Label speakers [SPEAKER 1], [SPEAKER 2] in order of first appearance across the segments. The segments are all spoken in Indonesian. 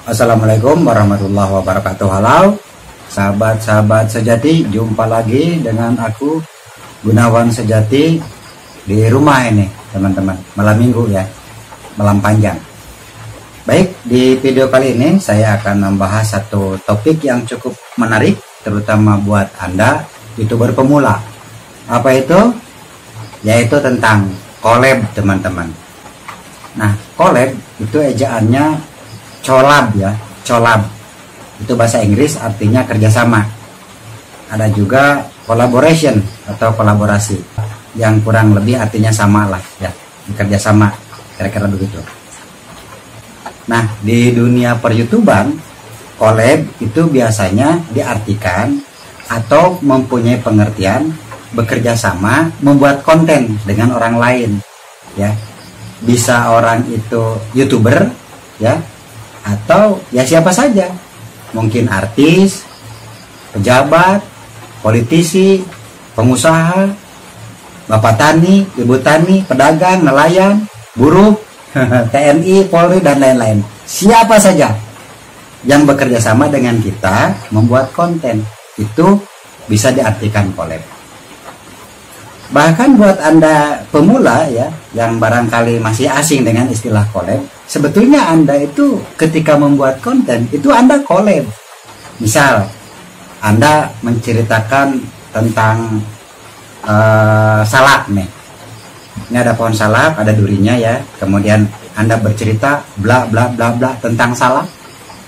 [SPEAKER 1] Assalamualaikum warahmatullahi wabarakatuh. Halo sahabat-sahabat sejati, jumpa lagi dengan aku Gunawan Sejati di rumah ini teman-teman, malam minggu ya, malam panjang. Baik, di video kali ini saya akan membahas satu topik yang cukup menarik, terutama buat Anda YouTuber pemula. Apa itu? Yaitu tentang collab teman-teman. Nah, collab itu ejaannya collab ya, collab itu bahasa Inggris, artinya kerjasama. Ada juga collaboration atau kolaborasi, yang kurang lebih artinya sama lah ya, kerjasama, kira-kira begitu. Nah, di dunia per-YouTuban, collab itu biasanya diartikan atau mempunyai pengertian bekerja sama membuat konten dengan orang lain ya. Bisa orang itu YouTuber ya, atau ya siapa saja, mungkin artis, pejabat, politisi, pengusaha, bapak tani, ibu tani, pedagang, nelayan, buruh, TNI, Polri, dan lain-lain. Siapa saja yang bekerja sama dengan kita membuat konten, itu bisa diartikan collab. Bahkan buat Anda pemula ya, yang barangkali masih asing dengan istilah collab, sebetulnya Anda itu ketika membuat konten itu Anda collab. Misal Anda menceritakan tentang salak nih. Ini ada pohon salak, ada durinya ya. Kemudian Anda bercerita bla bla bla bla tentang salak,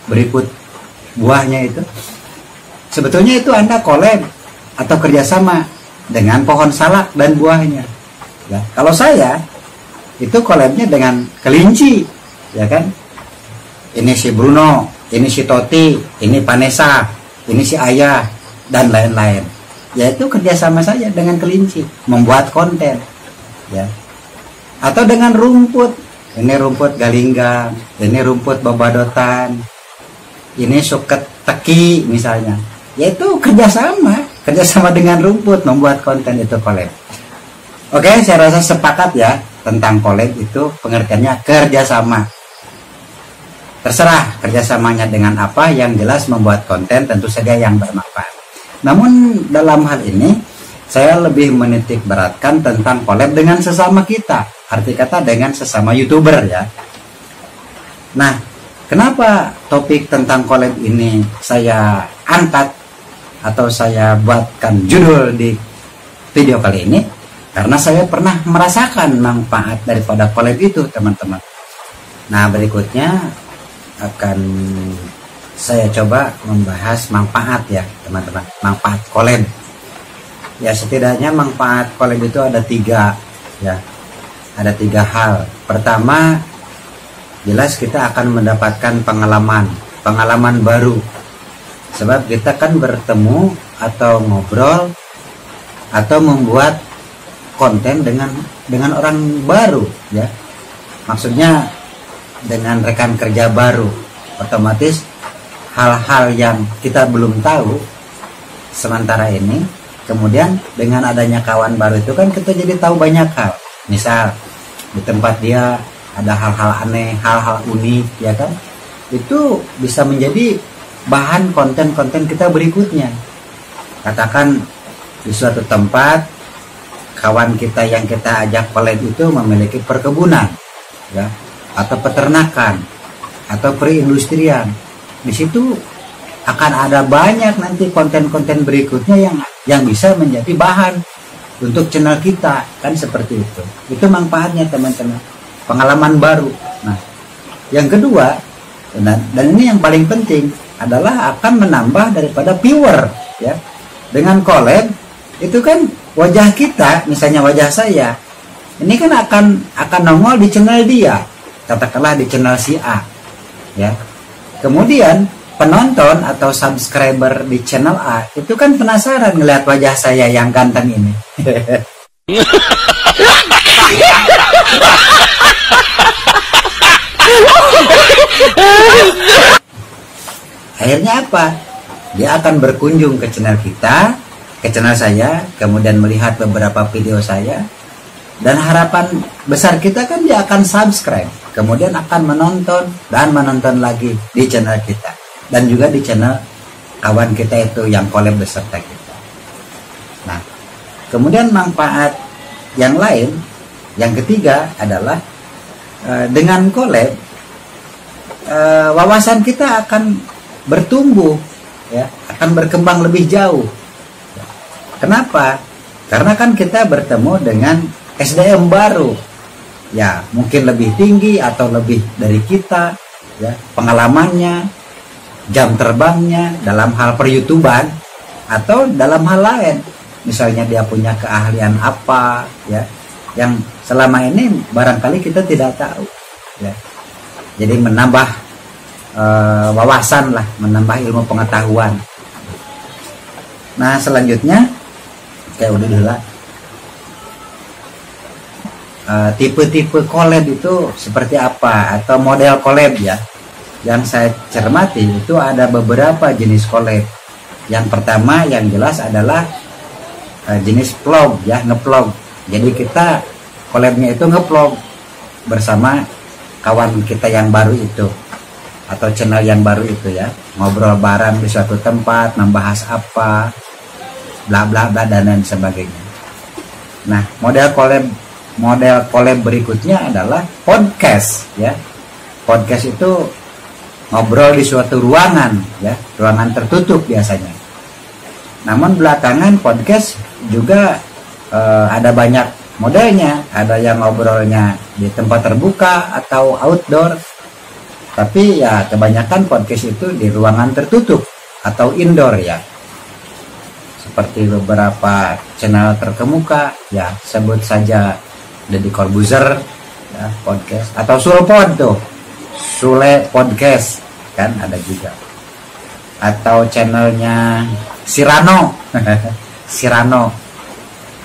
[SPEAKER 1] berikut buahnya itu. Sebetulnya itu Anda collab atau kerjasama dengan pohon salak dan buahnya ya. Kalau saya itu collabnya dengan kelinci ya kan, ini si Bruno, ini si Toti, ini Vanessa, ini si Ayah, dan lain-lain. Yaitu kerjasama saya dengan kelinci membuat konten ya. Atau dengan rumput, ini rumput galinggang, ini rumput babadotan, ini suket teki misalnya, yaitu kerjasama dengan rumput membuat konten, itu collab. Oke, saya rasa sepakat ya, tentang collab itu pengertiannya kerjasama. Terserah kerjasamanya dengan apa, yang jelas membuat konten tentu saja yang bermanfaat. Namun dalam hal ini saya lebih menitik beratkan tentang collab dengan sesama kita, arti kata dengan sesama YouTuber ya. Nah, kenapa topik tentang collab ini saya angkat atau saya buatkan judul di video kali ini? Karena saya pernah merasakan manfaat daripada collab itu teman-teman. Nah, berikutnya akan saya coba membahas manfaat ya teman-teman, manfaat collab. Ya, setidaknya manfaat collab itu ada tiga ya, ada tiga hal. Pertama, jelas kita akan mendapatkan pengalaman baru. Sebab kita kan bertemu atau ngobrol atau membuat konten dengan orang baru ya. Maksudnya dengan rekan kerja baru, otomatis hal-hal yang kita belum tahu sementara ini, kemudian dengan adanya kawan baru itu kan kita jadi tahu banyak hal. Misal di tempat dia ada hal-hal aneh, hal-hal unik ya kan, itu bisa menjadi bahan konten-konten kita berikutnya. Katakan di suatu tempat kawan kita yang kita ajak collab itu memiliki perkebunan ya, atau peternakan atau perindustrian. Di situ akan ada banyak nanti konten-konten berikutnya yang bisa menjadi bahan untuk channel kita, kan seperti itu. Itu manfaatnya teman-teman, pengalaman baru. Nah, yang kedua, dan ini yang paling penting, adalah akan menambah daripada viewer ya. Dengan collab itu kan wajah kita, misalnya wajah saya ini kan akan nongol di channel dia, katakanlah di channel si A ya. Kemudian penonton atau subscriber di channel A itu kan penasaran ngeliat wajah saya yang ganteng ini. Akhirnya apa? Dia akan berkunjung ke channel kita, ke channel saya, kemudian melihat beberapa video saya, dan harapan besar kita kan dia akan subscribe kemudian akan menonton dan menonton lagi di channel kita dan juga di channel kawan kita itu yang collab beserta kita. Nah, kemudian manfaat yang lain, yang ketiga adalah dengan collab wawasan kita akan bertumbuh, ya, akan berkembang lebih jauh. Kenapa? Karena kan kita bertemu dengan SDM baru, ya mungkin lebih tinggi atau lebih dari kita, ya pengalamannya, jam terbangnya dalam hal per-YouTuban atau dalam hal lain. Misalnya dia punya keahlian apa, ya yang selama ini barangkali kita tidak tahu, ya. Jadi menambah wawasan lah, menambah ilmu pengetahuan. Nah selanjutnya kayak udah dulu lah. Tipe-tipe collab itu seperti apa atau model collab, ya. Yang saya cermati itu ada beberapa jenis collab. Yang pertama yang jelas adalah jenis vlog, ya, ngevlog. Jadi kita collabnya itu ngevlog bersama kawan kita yang baru itu atau channel yang baru itu, ya, ngobrol bareng di suatu tempat, membahas apa, bla bla bla dan lain sebagainya. Nah model collab berikutnya adalah podcast, ya. Podcast itu ngobrol di suatu ruangan, ya, ruangan tertutup biasanya. Namun belakangan podcast juga ada banyak modelnya, ada yang ngobrolnya di tempat terbuka atau outdoor. Tapi ya kebanyakan podcast itu di ruangan tertutup atau indoor, ya. Seperti beberapa channel terkemuka, ya, sebut saja Deddy Corbuzier, ya, podcast, atau Sulpod tuh, Sule Podcast kan ada juga, atau channelnya Sirano Sirano,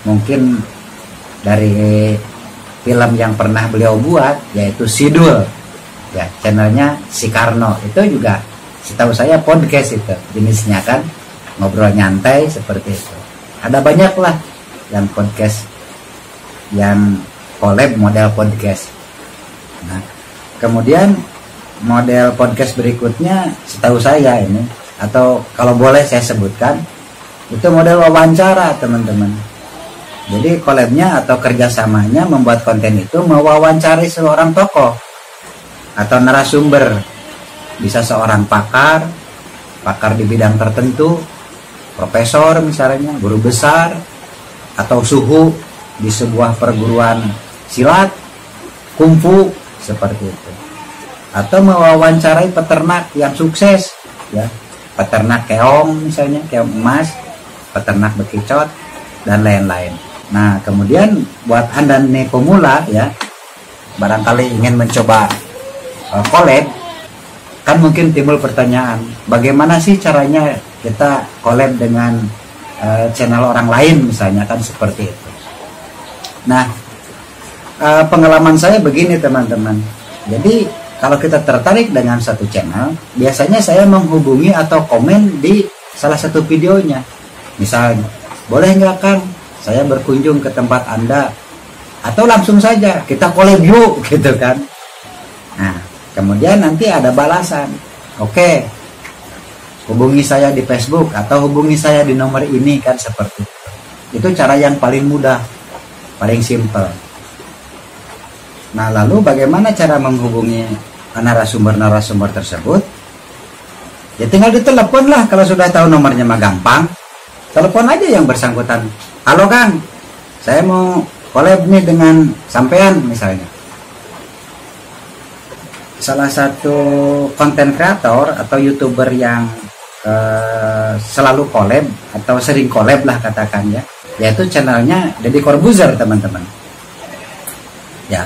[SPEAKER 1] mungkin dari film yang pernah beliau buat yaitu Sidul, ya, channelnya Si Karno, itu juga setahu saya podcast itu jenisnya kan, ngobrol nyantai seperti itu. Ada banyak lah yang podcast yang collab model podcast. Nah kemudian model podcast berikutnya setahu saya ini, atau kalau boleh saya sebutkan, itu model wawancara, teman-teman. Jadi collabnya atau kerjasamanya membuat konten itu mewawancari seorang tokoh atau narasumber, bisa seorang pakar di bidang tertentu, profesor misalnya, guru besar, atau suhu di sebuah perguruan silat, kungfu, seperti itu. Atau mewawancarai peternak yang sukses, ya, peternak keong misalnya, keong emas, peternak bekicot dan lain-lain. Nah kemudian buat Anda nih pemula, ya, barangkali ingin mencoba collab, kan mungkin timbul pertanyaan, bagaimana sih caranya kita collab dengan channel orang lain misalnya, kan seperti itu. Nah pengalaman saya begini, teman-teman. Jadi kalau kita tertarik dengan satu channel, biasanya saya menghubungi atau komen di salah satu videonya. Misalnya, boleh nggak Kang, saya berkunjung ke tempat Anda, atau langsung saja kita collab yuk, gitu kan. Nah kemudian nanti ada balasan, oke, hubungi saya di Facebook atau hubungi saya di nomor ini, kan seperti itu. Itu cara yang paling mudah, paling simple. Nah lalu bagaimana cara menghubungi narasumber tersebut? Ya tinggal ditelepon lah, kalau sudah tahu nomornya mah gampang. Telepon aja yang bersangkutan, halo Kang, saya mau collab nih dengan sampean misalnya. Salah satu konten kreator atau YouTuber yang selalu collab atau sering collab lah katakan, ya, yaitu channelnya Deddy Corbuzier, teman-teman. Ya,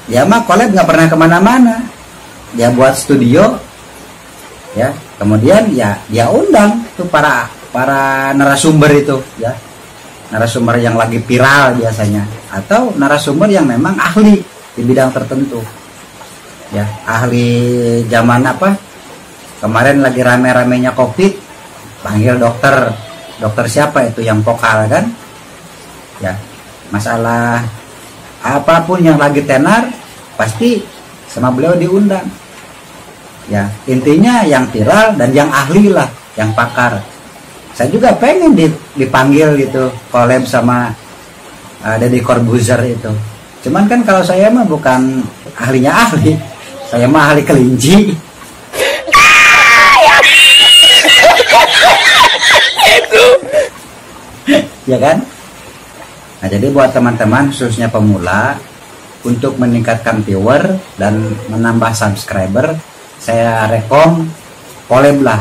[SPEAKER 1] dia mah collab nggak pernah kemana-mana, dia buat studio, ya, kemudian ya dia undang tuh para narasumber itu, ya, narasumber yang lagi viral biasanya, atau narasumber yang memang ahli di bidang tertentu, ya, ahli zaman apa kemarin lagi rame-ramenya COVID, panggil dokter siapa itu yang vokal kan, ya, masalah apapun yang lagi tenar pasti sama beliau diundang. Ya, intinya yang viral dan yang ahli lah, yang pakar. Saya juga pengen dipanggil gitu, collab sama Deddy Corbuzier itu. Cuman kan kalau saya mah bukan ahlinya ahli, saya mah ahli kelinci. Ya kan? Nah, jadi buat teman-teman khususnya pemula, untuk meningkatkan viewer dan menambah subscriber, saya rekom collab lah.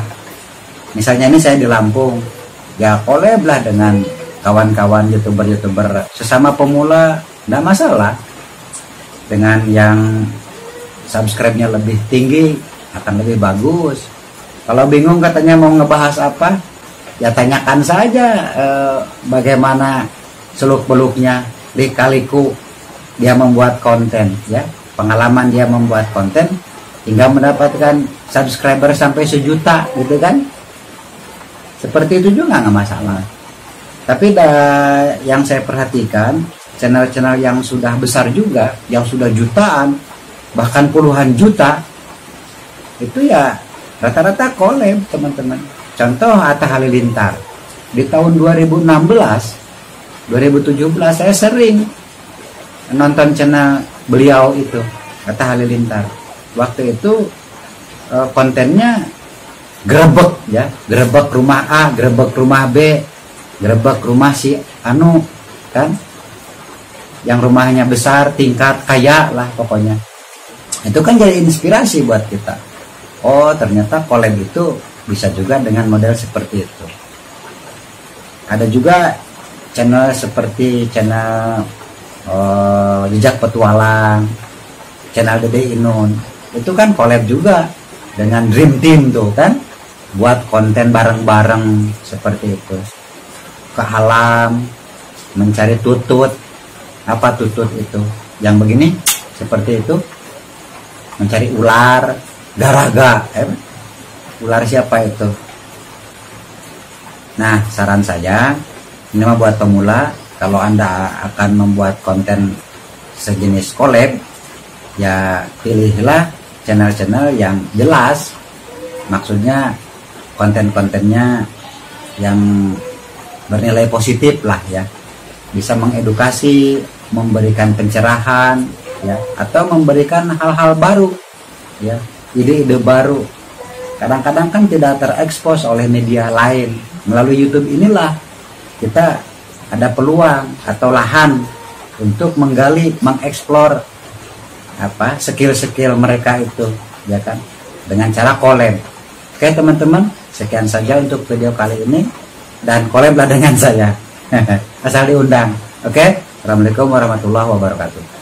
[SPEAKER 1] Misalnya ini saya di Lampung, ya collab lah dengan kawan-kawan youtuber sesama pemula, nggak masalah. Dengan yang subscribe-nya lebih tinggi akan lebih bagus. Kalau bingung katanya mau ngebahas apa, ya tanyakan saja bagaimana seluk-beluknya, lika-liku dia membuat konten, ya pengalaman dia membuat konten hingga mendapatkan subscriber sampai 1 juta gitu kan. Seperti itu juga nggak masalah. Tapi yang saya perhatikan, channel-channel yang sudah besar juga, yang sudah jutaan bahkan puluhan juta, itu ya rata-rata collab teman-teman. Contoh Atta Halilintar, di tahun 2016 2017 saya sering nonton channel beliau itu, Atta Halilintar. Waktu itu kontennya grebek ya, grebek rumah A, grebek rumah B, grebek rumah si anu kan, yang rumahnya besar, tingkat kaya lah pokoknya. Itu kan jadi inspirasi buat kita. Oh ternyata collab itu bisa juga dengan model seperti itu. Ada juga channel seperti channel Jejak Petualang, channel Dede Inun, itu kan collab juga dengan Dream Team tuh kan, buat konten bareng-bareng seperti itu, ke alam mencari tutut. Apa tutut itu? Yang begini seperti itu, mencari ular garaga, ular siapa itu? Nah saran saya, ini mah buat pemula, kalau Anda akan membuat konten sejenis collab, ya pilihlah channel-channel yang jelas. Maksudnya konten-kontennya yang bernilai positif lah ya, bisa mengedukasi, memberikan pencerahan ya, atau memberikan hal-hal baru ya, ide-ide baru. Kadang-kadang kan tidak terekspos oleh media lain. Melalui YouTube inilah kita ada peluang atau lahan untuk menggali, mengeksplor apa skill-skill mereka itu, ya kan, dengan cara collab. Oke teman-teman, sekian saja untuk video kali ini, dan collab lah dengan saya asal diundang. Oke, assalamualaikum warahmatullahi wabarakatuh.